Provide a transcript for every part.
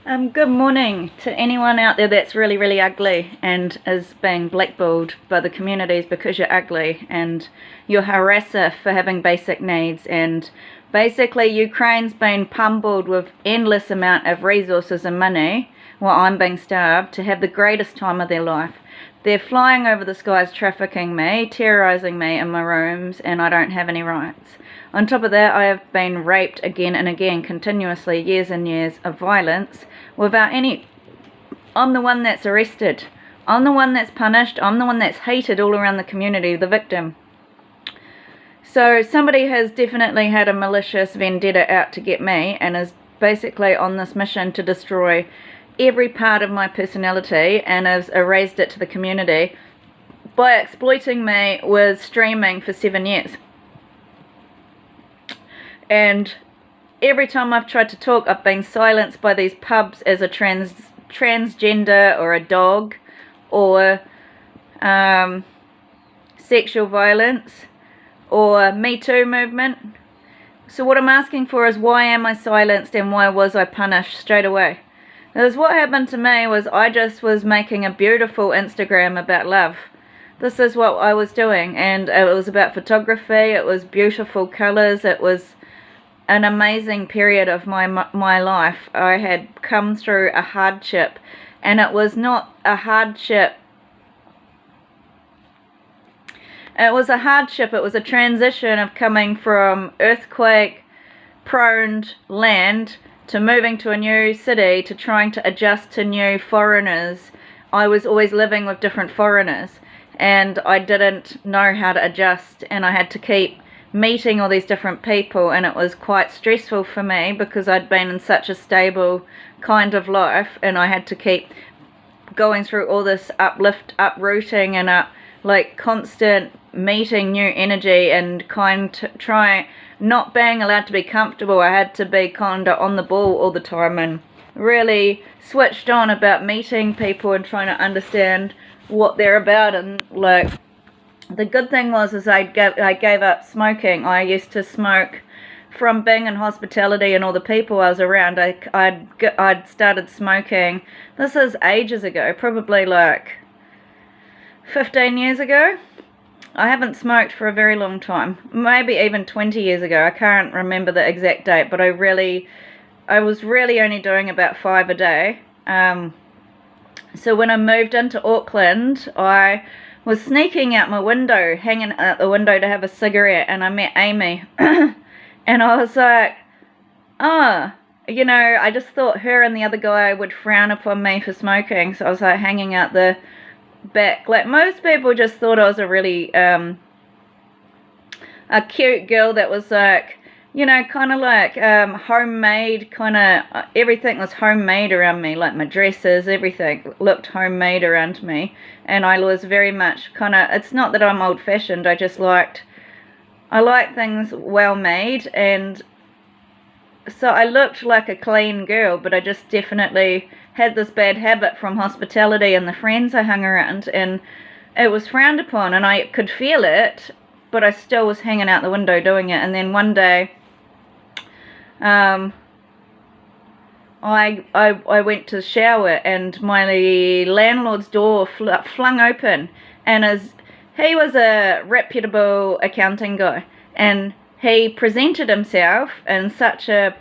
Good morning to anyone out there that's really, really ugly and is being blackballed by the communities because you're ugly and you're harasser for having basic needs. And basically Ukraine's been pummeled with endless amount of resources and money while I'm being starved to have the greatest time of their life. They're flying over the skies, trafficking me, terrorising me in my rooms, and I don't have any rights. On top of that, I have been raped again and again, continuously, years and years of violence, without any... I'm the one that's arrested. I'm the one that's punished. I'm the one that's hated all around the community, the victim. So somebody has definitely had a malicious vendetta out to get me and is basically on this mission to destroy every part of my personality and has erased it to the community by exploiting me with streaming for 7 years. And every time I've tried to talk, I've been silenced by these pubs as a transgender or a dog or sexual violence or Me Too movement. So what I'm asking for is, why am I silenced and why was I punished straight away? Because what happened to me was I just was making a beautiful Instagram about love. This is what I was doing, and it was about photography, it was beautiful colours, it was an amazing period of my life. I had come through a hardship, and it was not a hardship. It was a hardship, it was a transition of coming from earthquake-prone land to moving to a new city, to trying to adjust to new foreigners. I was always living with different foreigners, and I didn't know how to adjust, and I had to keep meeting all these different people, and it was quite stressful for me because I'd been in such a stable kind of life, and I had to keep going through all this uprooting and like constant meeting new energy and trying not being allowed to be comfortable. I had to be kind of on the ball all the time and really switched on about meeting people and trying to understand what they're about. And like, the good thing was I gave up smoking. I used to smoke from being in hospitality and all the people I was around. I'd started smoking. This is ages ago, probably like 15 years ago. I haven't smoked for a very long time, maybe even 20 years ago. I can't remember the exact date, but I was really only doing about 5 a day. So when I moved into Auckland, I was sneaking out my window, hanging out the window to have a cigarette, and I met Amy. And I was like, oh, you know, I just thought her and the other guy would frown upon me for smoking, so I was like hanging out the back. Like, most people just thought I was a really a cute girl that was like, you know, kind of like homemade, kind of everything was homemade around me, like my dresses, everything looked homemade around me. And I was very much kind of, it's not that I'm old-fashioned, I just like things well made, and so I looked like a clean girl, but I just definitely had this bad habit from hospitality and the friends I hung around, and it was frowned upon, and I could feel it, but I still was hanging out the window doing it. And then one day, I went to shower, and my landlord's door flung open, and he was a reputable accounting guy, and he presented himself in such a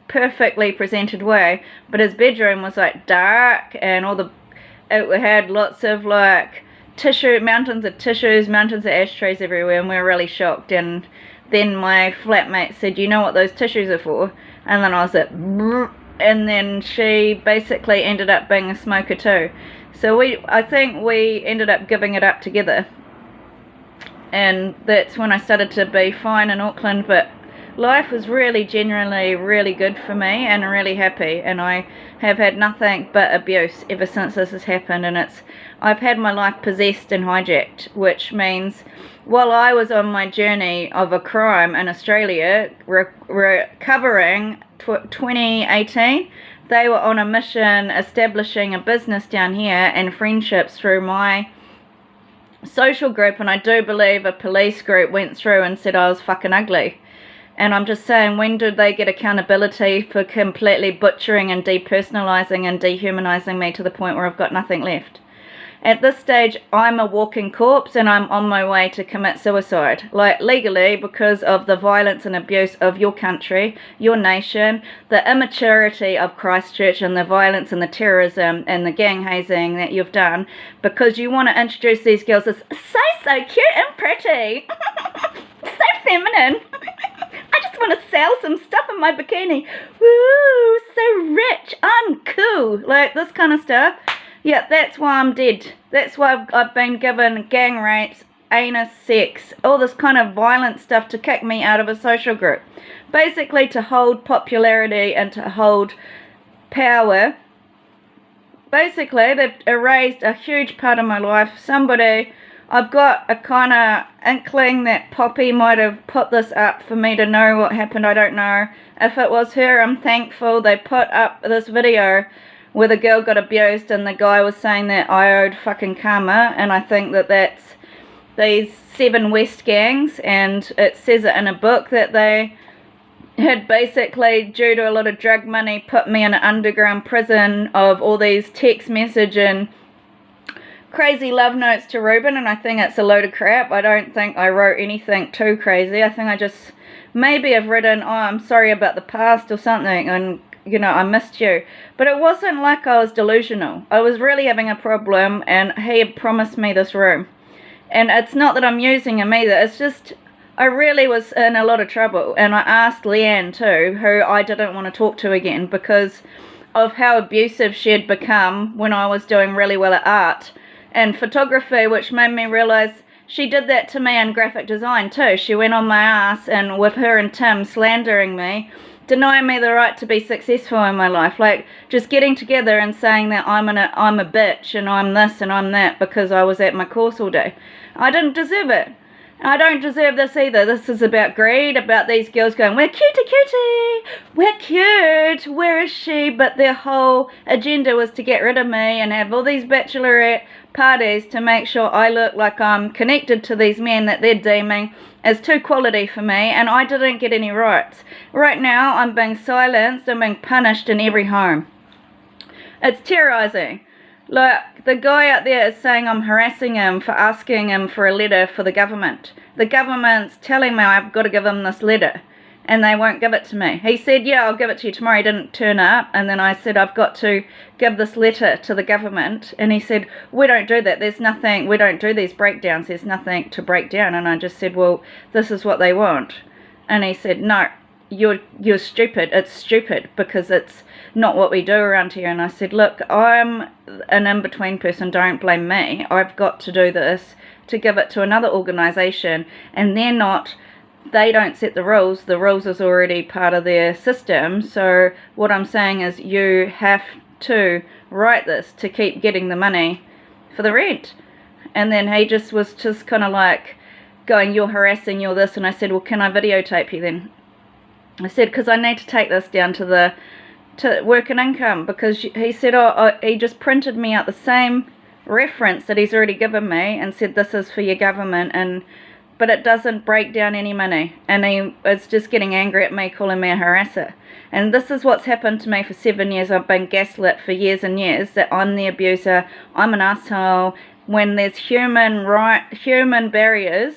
perfectly presented way, but his bedroom was like dark, and it had lots of like mountains of tissues, mountains of ashtrays everywhere, and we were really shocked. And then my flatmate said, you know what those tissues are for? And then I was like, brr. And then she basically ended up being a smoker too. So I think we ended up giving it up together, and that's when I started to be fine in Auckland. But life was really genuinely really good for me and really happy, and I have had nothing but abuse ever since this has happened. And I've had my life possessed and hijacked, which means while I was on my journey of a crime in Australia, recovering 2018, they were on a mission establishing a business down here and friendships through my social group, and I do believe a police group went through and said I was fucking ugly. And I'm just saying, when do they get accountability for completely butchering and depersonalizing and dehumanizing me to the point where I've got nothing left? At this stage, I'm a walking corpse and I'm on my way to commit suicide. Like, legally, because of the violence and abuse of your country, your nation, the immaturity of Christchurch and the violence and the terrorism and the gang hazing that you've done, because you want to introduce these girls as so cute and pretty. So feminine. I just want to sell some stuff in my bikini. Woo, so rich. I'm cool. Like, this kind of stuff. Yeah, that's why I'm dead. That's why I've been given gang rapes, anus sex, all this kind of violent stuff to kick me out of a social group. Basically to hold popularity and to hold power. Basically, they've erased a huge part of my life. I've got a kind of inkling that Poppy might have put this up for me to know what happened. I don't know. If it was her, I'm thankful. They put up this video where the girl got abused and the guy was saying that I owed fucking karma, and I think that that's these 7 West gangs, and it says it in a book that they had basically, due to a lot of drug money, put me in an underground prison of all these text message and crazy love notes to Ruben, and I think it's a load of crap. I don't think I wrote anything too crazy. I think I just maybe have written, oh, I'm sorry about the past or something, and you know, I missed you. But it wasn't like I was delusional. I was really having a problem, and he had promised me this room. And it's not that I'm using him either. It's just, I really was in a lot of trouble. And I asked Leanne too, who I didn't want to talk to again because of how abusive she had become when I was doing really well at art and photography, which made me realize she did that to me in graphic design too. She went on my ass, and with her and Tim slandering me, denying me the right to be successful in my life, like just getting together and saying that I'm a bitch and I'm this and I'm that because I was at my course all day. I didn't deserve it. I don't deserve this either. This is about greed, about these girls going, we're cutie, we're cute, where is she? But their whole agenda was to get rid of me and have all these bachelorette parties to make sure I look like I'm connected to these men that they're deeming as too quality for me, and I didn't get any rights. Right now, I'm being silenced, I'm being punished in every home. It's terrorizing. Like, the guy out there is saying I'm harassing him for asking him for a letter for the government. The government's telling me I've got to give him this letter, and they won't give it to me. He said, yeah, I'll give it to you tomorrow. He didn't turn up, and then I said, I've got to give this letter to the government, and he said, we don't do that. There's nothing, we don't do these breakdowns. There's nothing to break down. And I just said, well, this is what they want. And he said, no, you're stupid. It's stupid because it's not what we do around here. And I said, look, I'm an in-between person. Don't blame me. I've got to do this to give it to another organisation, and they don't set the rules. The rules is already part of their system. So what I'm saying is you have to write this to keep getting the money for the rent. And then he was just kind of like going, you're harassing, you're this. And I said, well, can I videotape you then? I said, because I need to take this down to work and income, because he said, he just printed me out the same reference that he's already given me and said, this is for your government, but it doesn't break down any money, and he is just getting angry at me, calling me a harasser. And this is what's happened to me for 7 years. I've been gaslit for years and years that I'm the abuser, I'm an asshole, when there's human barriers,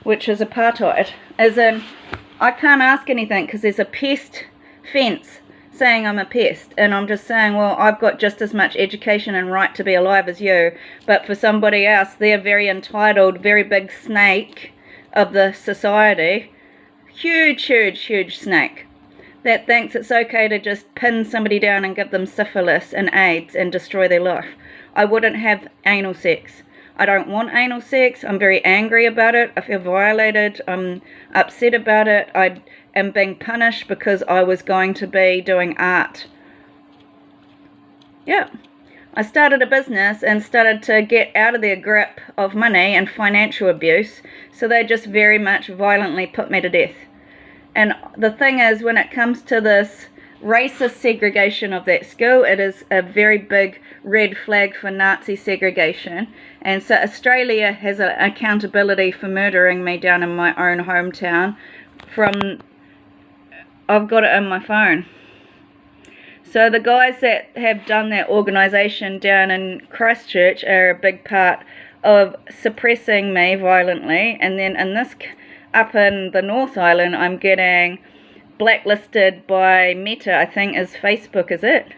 which is apartheid, as in I can't ask anything because there's a pest fence saying I'm a pest, and I'm just saying, well, I've got just as much education and right to be alive as you, but for somebody else, they're very entitled, very big snake of the society, huge snake, that thinks it's okay to just pin somebody down and give them syphilis and AIDS and destroy their life. I wouldn't have anal sex. I don't want anal sex. I'm very angry about it. I feel violated. I'm upset about it. I am being punished because I was going to be doing art. Yeah. I started a business and started to get out of their grip of money and financial abuse, so they just very much violently put me to death. And the thing is, when it comes to this racist segregation of that school, it is a very big red flag for Nazi segregation. And so Australia has an accountability for murdering me down in my own hometown from I've got it in my phone. So the guys that have done that organisation down in Christchurch are a big part of suppressing me violently, and then in this, up in the North Island, I'm getting blacklisted by Meta, I think is Facebook, is it?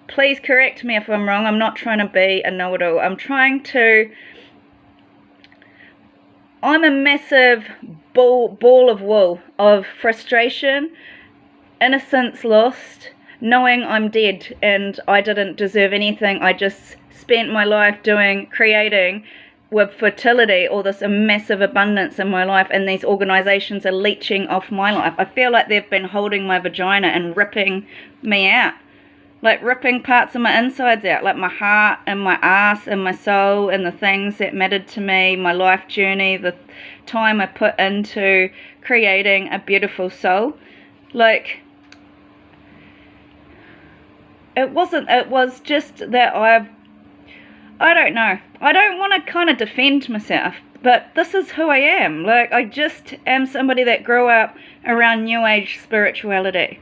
Please correct me if I'm wrong. I'm not trying to be a know-it-all. I'm a massive ball of wool of frustration, innocence lost, knowing I'm dead and I didn't deserve anything. I just spent my life creating with fertility all this massive abundance in my life, and these organisations are leeching off my life. I feel like they've been holding my vagina and ripping me out. Like ripping parts of my insides out, like my heart and my ass and my soul and the things that mattered to me, my life journey, the time I put into creating a beautiful soul. Like, it was just that I don't know. I don't want to kind of defend myself, but this is who I am. Like, I just am somebody that grew up around New Age spirituality.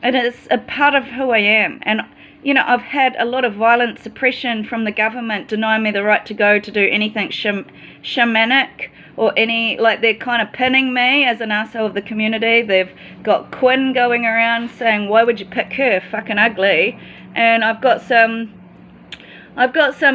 It is a part of who I am. And, you know, I've had a lot of violent suppression from the government, denying me the right to go to do anything shamanic or any, like, they're kind of pinning me as an arsehole of the community. They've got Quinn going around saying, why would you pick her, fucking ugly? And I've got some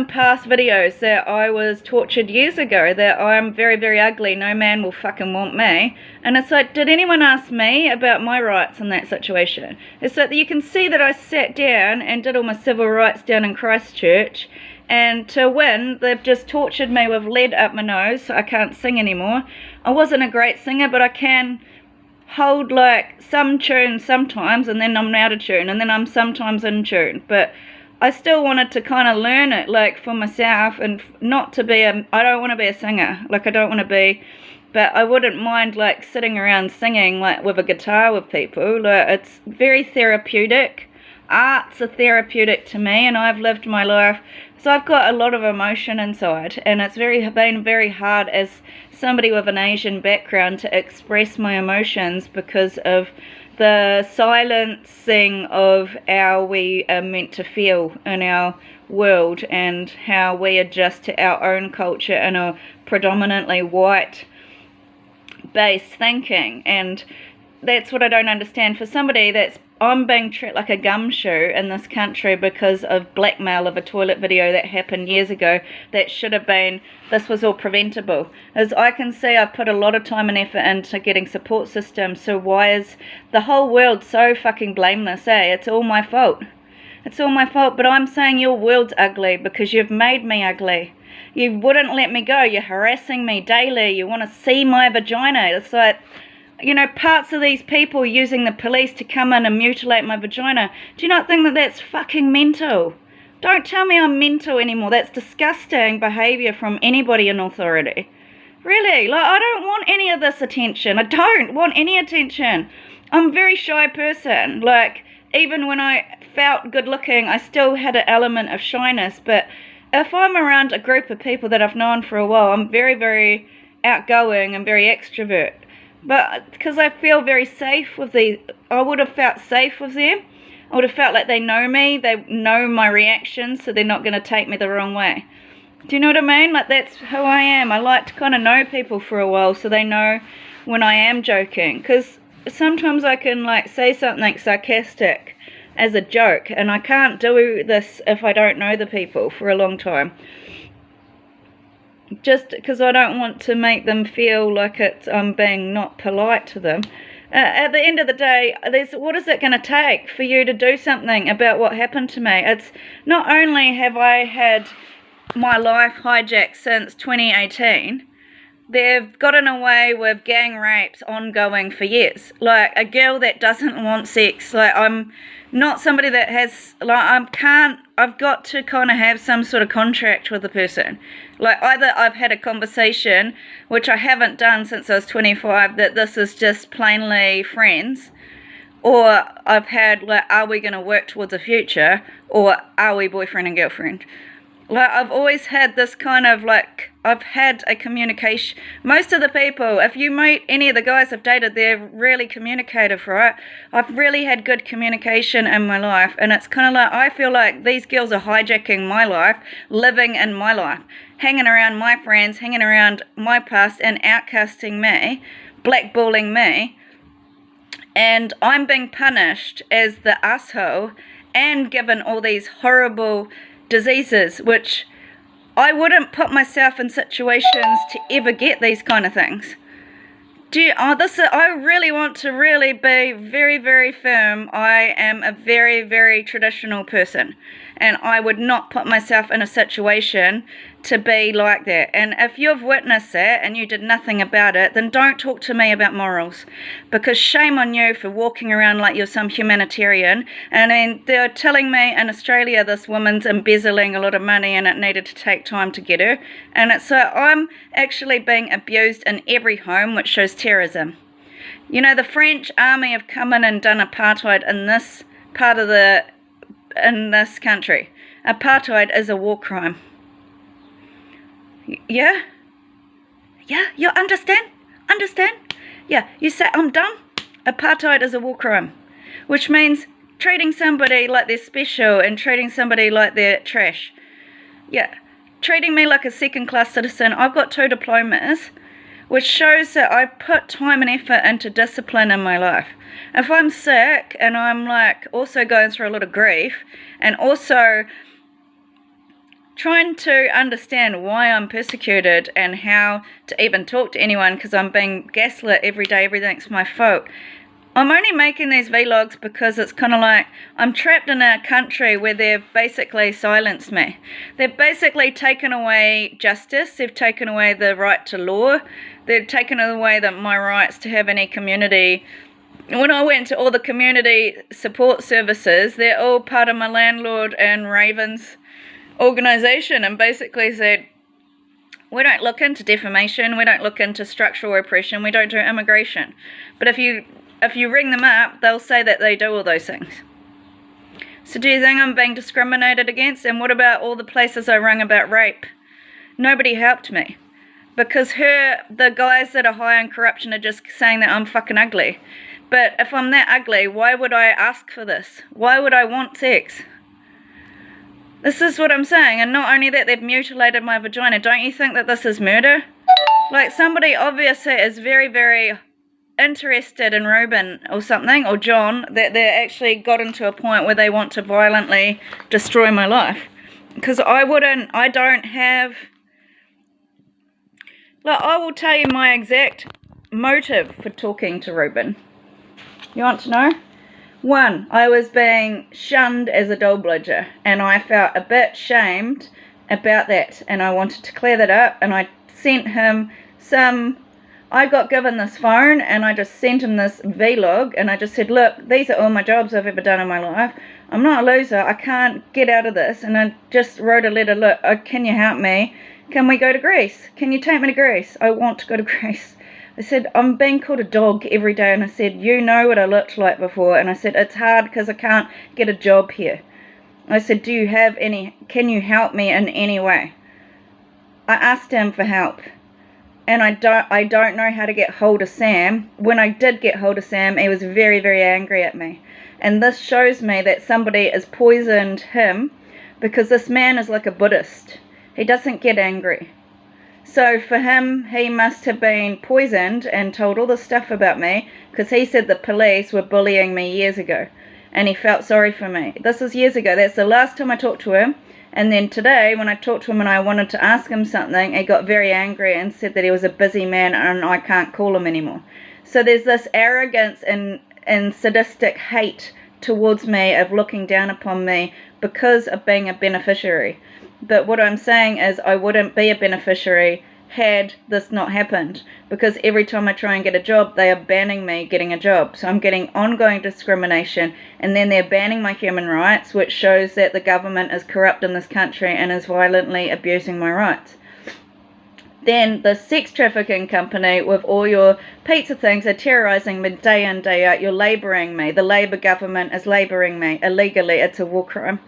past videos that I was tortured years ago, that I'm very, very ugly, no man will fucking want me. And it's like, did anyone ask me about my rights in that situation? It's like, you can see that I sat down and did all my civil rights down in Christchurch, and to win, they've just tortured me with lead up my nose, so I can't sing anymore. I wasn't a great singer, but I can hold like some tune sometimes, and then I'm out of tune, and then I'm sometimes in tune. But I still wanted to kind of learn it, like, for myself, and not to be I don't want to be a singer, like, I don't want to be, but I wouldn't mind, like, sitting around singing, like, with a guitar with people. Like, it's very therapeutic. Art's a therapeutic to me, and I've lived my life, so I've got a lot of emotion inside, and it's been very hard as somebody with an Asian background to express my emotions because of the silencing of how we are meant to feel in our world, and how we adjust to our own culture in a predominantly white based thinking. And that's what I don't understand. For somebody I'm being treated like a gumshoe in this country because of blackmail of a toilet video that happened years ago that should have been, this was all preventable. As I can see, I've put a lot of time and effort into getting support systems, so why is the whole world so fucking blameless, eh? It's all my fault. It's all my fault, but I'm saying your world's ugly because you've made me ugly. You wouldn't let me go, you're harassing me daily, you want to see my vagina. It's like, you know, parts of these people using the police to come in and mutilate my vagina. Do you not think that that's fucking mental? Don't tell me I'm mental anymore. That's disgusting behaviour from anybody in authority. Really, like, I don't want any of this attention. I don't want any attention. I'm a very shy person. Like, even when I felt good looking, I still had an element of shyness. But if I'm around a group of people that I've known for a while, I'm very, very outgoing and very extrovert. But because I feel very safe with I would have felt safe with them. I would have felt like they know me, they know my reactions, so they're not going to take me the wrong way. Do you know what I mean? Like, that's who I am. I like to kind of know people for a while so they know when I am joking. Because sometimes I can, like, say something sarcastic as a joke, and I can't do this if I don't know the people for a long time. Just because I don't want to make them feel like I'm being not polite to them. At the end of the day, what is it going to take for you to do something about what happened to me? It's not only have I had my life hijacked since 2018, they've gotten away with gang rapes ongoing for years. Like, a girl that doesn't want sex, like, I'm not somebody that has, like, I've got to kind of have some sort of contract with the person. Like, either I've had a conversation, which I haven't done since I was 25, that this is just plainly friends, or I've had, like, are we going to work towards a future, or are we boyfriend and girlfriend? Like, I've always had this kind of, like, I've had a communication. Most of the people, if you meet any of the guys I've dated, they're really communicative, right? I've really had good communication in my life, and it's kind of like, I feel like these girls are hijacking my life, living in my life, hanging around my friends, hanging around my past, and outcasting me, blackballing me, and I'm being punished as the asshole and given all these horrible diseases, which I wouldn't put myself in situations to ever get these kind of things. I really want to really be very, very firm. I am a very, very traditional person, and I would not put myself in a situation to be like that. And if you've witnessed that and you did nothing about it, then don't talk to me about morals, because shame on you for walking around like you're some humanitarian. And I mean, they're telling me in Australia this woman's embezzling a lot of money and it needed to take time to get her. And it's so I'm actually being abused in every home, which shows terrorism. You know, the French army have come in and done apartheid in this part of in this country. Apartheid is a war crime. Yeah? Yeah, you understand? Understand? Yeah, you say, I'm dumb? Apartheid is a war crime. Which means treating somebody like they're special and treating somebody like they're trash. Yeah, treating me like a second-class citizen. I've got 2 diplomas, which shows that I put time and effort into discipline in my life. If I'm sick and I'm like also going through a lot of grief and also trying to understand why I'm persecuted and how to even talk to anyone because I'm being gaslit every day, everything's my fault. I'm only making these vlogs because it's kind of like I'm trapped in a country where they've basically silenced me. They've basically taken away justice, they've taken away the right to law, they've taken away my rights to have any community. When I went to all the community support services, they're all part of my landlord and Raven's organisation, and basically said, we don't look into defamation, we don't look into structural oppression, we don't do immigration. But if you ring them up, they'll say that they do all those things. So do you think I'm being discriminated against? And what about all the places I rang about rape? Nobody helped me. Because the guys that are high on corruption are just saying that I'm fucking ugly. But if I'm that ugly, why would I ask for this? Why would I want sex? This is what I'm saying. And not only that, they've mutilated my vagina. Don't you think that this is murder? Like, somebody obviously is very, very interested in Ruben or something, or John, that they actually got into a point where they want to violently destroy my life. Because I don't have, like, I will tell you my exact motive for talking to Ruben. You want to know? 1, I was being shunned as a doll bludger, and I felt a bit shamed about that, and I wanted to clear that up, and I sent him I got given this phone, and I just sent him this vlog, and I just said, look, these are all my jobs I've ever done in my life. I'm not a loser, I can't get out of this, and I just wrote a letter, look, can you help me? Can we go to Greece? Can you take me to Greece? I want to go to Greece. I said, I'm being called a dog every day, and I said, you know what I looked like before, and I said, it's hard because I can't get a job here. I said, can you help me in any way? I asked him for help, and I don't know how to get hold of Sam. When I did get hold of Sam, he was very, very angry at me, and this shows me that somebody has poisoned him, because this man is like a Buddhist. He doesn't get angry. So for him, he must have been poisoned and told all this stuff about me, because he said the police were bullying me years ago, and he felt sorry for me. This was years ago. That's the last time I talked to him. And then today, when I talked to him and I wanted to ask him something, he got very angry and said that he was a busy man and I can't call him anymore. So there's this arrogance and sadistic hate towards me of looking down upon me because of being a beneficiary. But what I'm saying is I wouldn't be a beneficiary had this not happened, because every time I try and get a job, they are banning me getting a job. So I'm getting ongoing discrimination, and then they're banning my human rights, which shows that the government is corrupt in this country and is violently abusing my rights. Then the sex trafficking company with all your pizza things are terrorizing me day in, day out. You're laboring me. The Labour government is laboring me illegally. It's a war crime.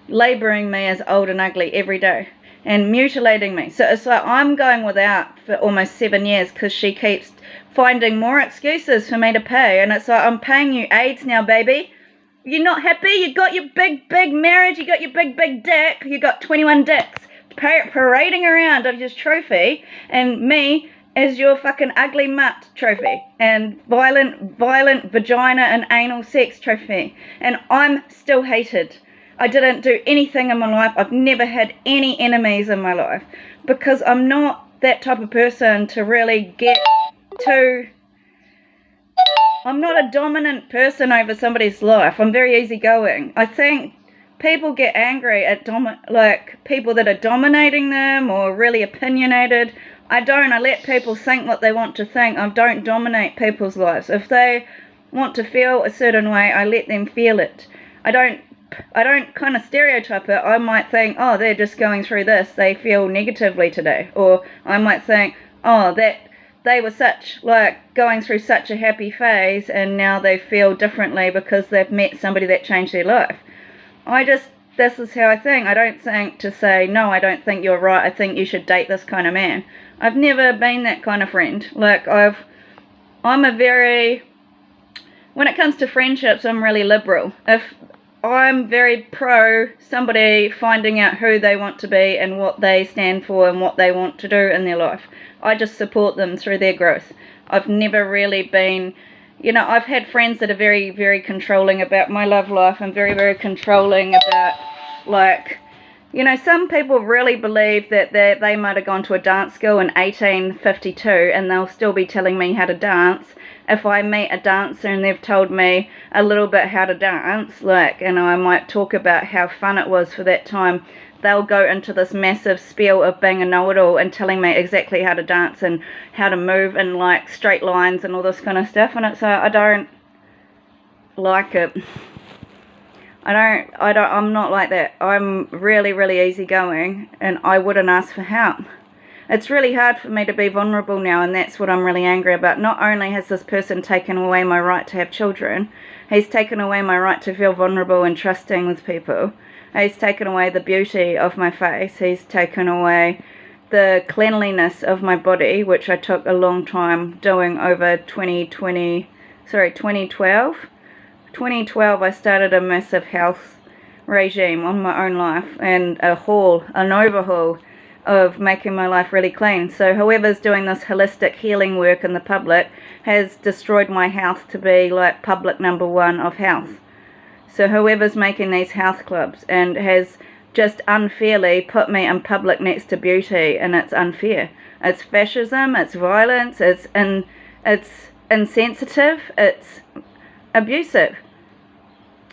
labouring me as old and ugly every day and mutilating me. So it's like I'm going without for almost 7 years because she keeps finding more excuses for me to pay. And it's like, I'm paying you AIDS now, baby. You're not happy? You got your big marriage, you got your big dick, you got 21 dicks parading around of your trophy, and me as your fucking ugly mutt trophy, and violent vagina and anal sex trophy, and I'm still hated. I didn't do anything in my life. I've never had any enemies in my life because I'm not that type of person to really get to. I'm not a dominant person over somebody's life. I'm very easygoing. I think people get angry at people that are dominating them or really opinionated. I don't. I let people think what they want to think. I don't dominate people's lives. If they want to feel a certain way, I let them feel it. I don't kind of stereotype it. I might think, oh, they're just going through this. They feel negatively today. Or I might think, oh, that they were going through such a happy phase and now they feel differently because they've met somebody that changed their life. This is how I think. I don't think to say, no, I don't think you're right. I think you should date this kind of man. I've never been that kind of friend. When it comes to friendships, I'm really liberal. If I'm very pro somebody finding out who they want to be and what they stand for and what they want to do in their life. I just support them through their growth. I've never really been, I've had friends that are very, very controlling about my love life and very, very controlling about, some people really believe that they might have gone to a dance school in 1852 and they'll still be telling me how to dance. If I meet a dancer and they've told me a little bit how to dance, and I might talk about how fun it was for that time, they'll go into this massive spiel of being a know-it-all and telling me exactly how to dance and how to move in straight lines and all this kind of stuff. And it's I don't like it. I'm not like that. I'm really, really easygoing and I wouldn't ask for help. It's really hard for me to be vulnerable now, and that's what I'm really angry about. Not only has this person taken away my right to have children, he's taken away my right to feel vulnerable and trusting with people. He's taken away the beauty of my face. He's taken away the cleanliness of my body, which I took a long time doing over 2012. 2012 I started a massive health regime on my own life and an overhaul of making my life really clean. So whoever's doing this holistic healing work in the public has destroyed my health to be public number one of health. So whoever's making these health clubs and has just unfairly put me in public next to beauty, and it's unfair. It's fascism, it's violence, it's insensitive, it's abusive.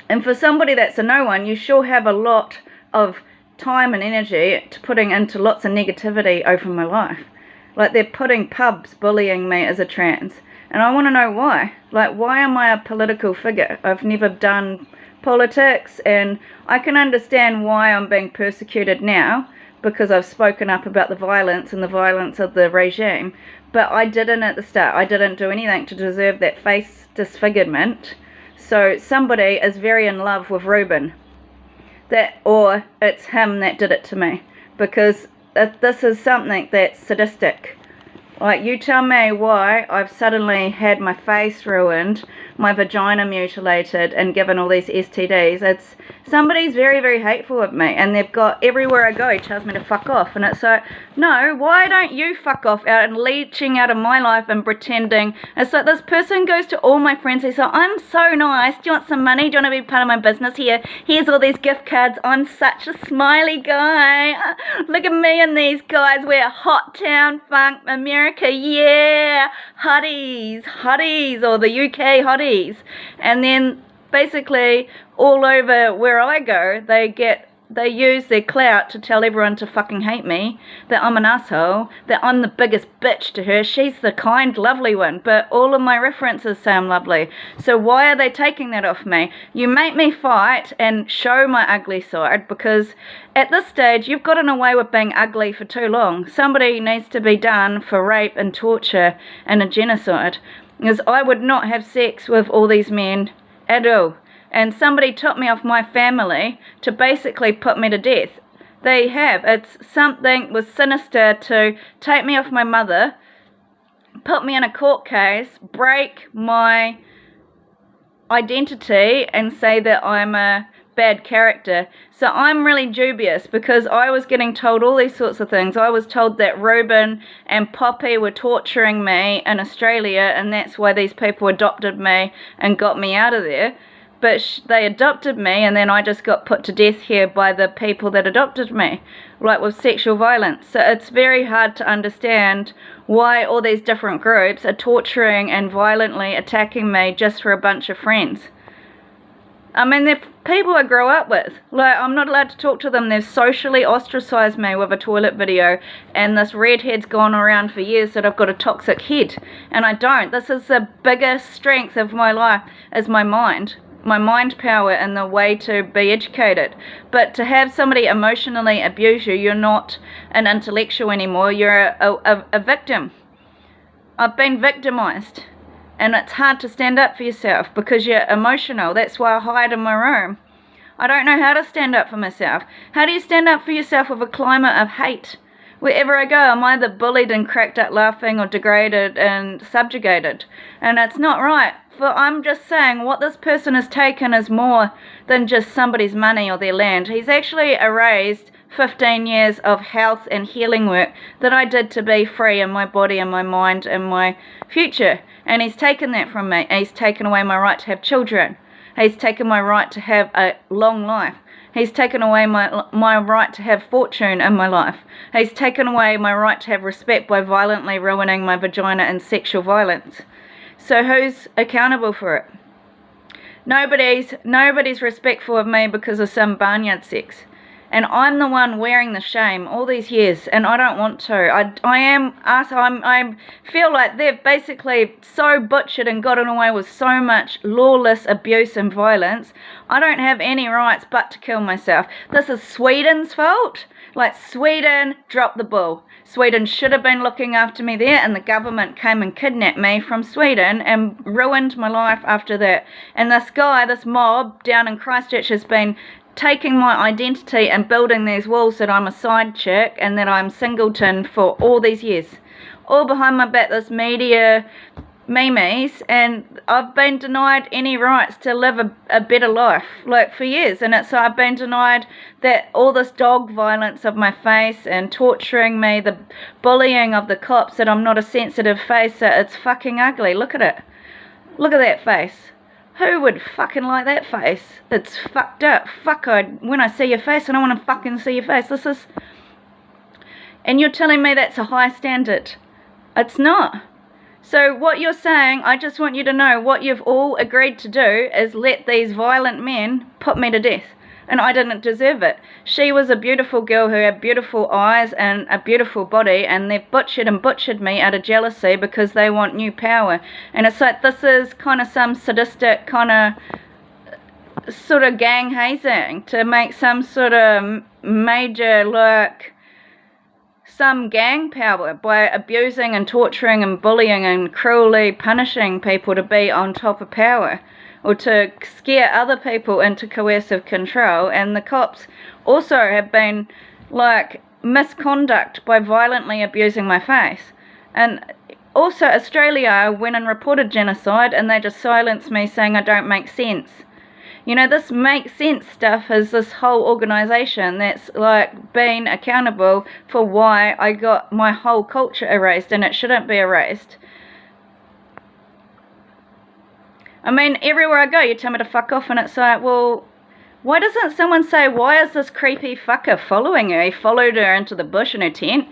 And for somebody that's a no one, you sure have a lot of time and energy to putting into lots of negativity over my life. They're putting pubs bullying me as a trans, and I want to know why. Why am I a political figure? I've never done politics, and I can understand why I'm being persecuted now because I've spoken up about the violence and the violence of the regime, but I didn't at the start. I didn't do anything to deserve that face disfigurement. So somebody is very in love with Ruben, or it's him that did it to me, because this is something that's sadistic. You tell me why I've suddenly had my face ruined, my vagina mutilated, and given all these STDs. It's somebody's very, very hateful of me, and they've got everywhere I go, he tells me to fuck off. And it's no, why don't you fuck off out and leeching out of my life and pretending? It's this person goes to all my friends, they say, I'm so nice, do you want some money? Do you want to be part of my business? Here's all these gift cards. I'm such a smiley guy. Look at me and these guys. We're Hot Town Funk America, yeah, hotties, or the UK hotties. And then basically all over where I go, they use their clout to tell everyone to fucking hate me, that I'm an asshole, that I'm the biggest bitch to her. She's the kind, lovely one, but all of my references say I'm lovely. So why are they taking that off me? You make me fight and show my ugly side, because at this stage you've gotten away with being ugly for too long. Somebody needs to be done for rape and torture and a genocide, because I would not have sex with all these men at all. and somebody took me off my family to basically put me to death. They have. It's something was sinister to take me off my mother, put me in a court case, break my identity and say that I'm a bad character. So I'm really dubious because I was getting told all these sorts of things. I was told that Reuben and Poppy were torturing me in Australia, and that's why these people adopted me and got me out of there. But they adopted me, and then I just got put to death here by the people that adopted me, like with sexual violence. So it's very hard to understand why all these different groups are torturing and violently attacking me just for a bunch of friends. I mean, they're people I grew up with. Like, I'm not allowed to talk to them. They've socially ostracized me with a toilet video, and this redhead's gone around for years that I've got a toxic head, and I don't. This is the biggest strength of my life, is my mind power and the way to be educated. But to have somebody emotionally abuse you, you're not an intellectual anymore. You're a victim. I've been victimized. And it's hard to stand up for yourself because you're emotional. That's why I hide in my room. I don't know how to stand up for myself. How do you stand up for yourself with a climate of hate? Wherever I go, I'm either bullied and cracked up laughing or degraded and subjugated. And it's not right. For I'm just saying what this person has taken is more than just somebody's money or their land. He's actually erased 15 years of health and healing work that I did to be free in my body and my mind and my future. And he's taken that from me. He's taken away my right to have children. He's taken my right to have a long life. He's taken away my right to have fortune in my life. He's taken away my right to have respect by violently ruining my vagina and sexual violence. So who's accountable for it? Nobody's respectful of me because of some barnyard sex. And I'm the one wearing the shame all these years, and I don't want to. I feel like they've basically so butchered and gotten away with so much lawless abuse and violence. I don't have any rights but to kill myself. This is Sweden's fault. Like, Sweden dropped the ball. Sweden should have been looking after me there, and the government came and kidnapped me from Sweden and ruined my life after that. And this guy, this mob down in Christchurch has been taking my identity and building these walls that I'm a side chick and that I'm singleton for all these years. All behind my back, this media memes, and I've been denied any rights to live a better life, like, for years. And it's I've been denied that all this dog violence of my face and torturing me, the bullying of the cops, that I'm not a sensitive face, that it's fucking ugly. Look at it. Look at that face. Who would fucking like that face? It's fucked up. When I see your face, I don't want to fucking see your face. This is... And you're telling me that's a high standard. It's not. So what you're saying, I just want you to know, what you've all agreed to do is let these violent men put me to death. And I didn't deserve it. She was a beautiful girl who had beautiful eyes and a beautiful body, and they've butchered me out of jealousy because they want new power. And it's like, this is kind of some sadistic kind of sort of gang hazing to make some sort of major, like, some gang power by abusing and torturing and bullying and cruelly punishing people to be on top of power, or to scare other people into coercive control. And the cops also have been, like, misconduct by violently abusing my face. And also Australia went and reported genocide, and they just silenced me saying I don't make sense. You know, this makes sense stuff is this whole organisation that's, like, been accountable for why I got my whole culture erased, and it shouldn't be erased. I mean, everywhere I go, you tell me to fuck off, and it's like, well, why doesn't someone say, why is this creepy fucker following her? He followed her into the bush in her tent.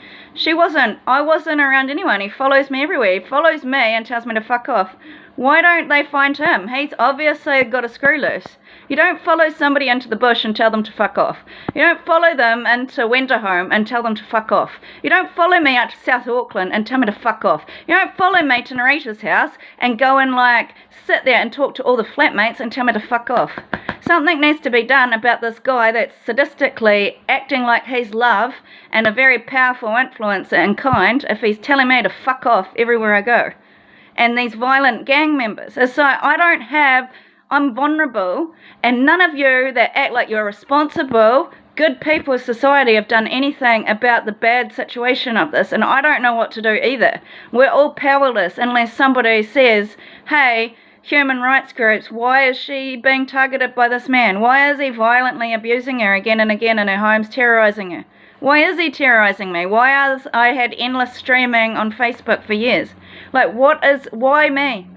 I wasn't around anyone. He follows me everywhere. He follows me and tells me to fuck off. Why don't they find him? He's obviously got a screw loose. You don't follow somebody into the bush and tell them to fuck off. You don't follow them into Winterhome and tell them to fuck off. You don't follow me out to South Auckland and tell me to fuck off. You don't follow me to Narita's house and go and, like, sit there and talk to all the flatmates and tell me to fuck off. Something needs to be done about this guy that's sadistically acting like he's love and a very powerful influencer and kind if he's telling me to fuck off everywhere I go. And these violent gang members. It's like, I'm vulnerable, and none of you that act like you're responsible, good people of society have done anything about the bad situation of this, and I don't know what to do either. We're all powerless unless somebody says, hey, human rights groups, why is she being targeted by this man? Why is he violently abusing her again and again in her homes, terrorizing her? Why is he terrorizing me? Why I had endless streaming on Facebook for years? Like, why me?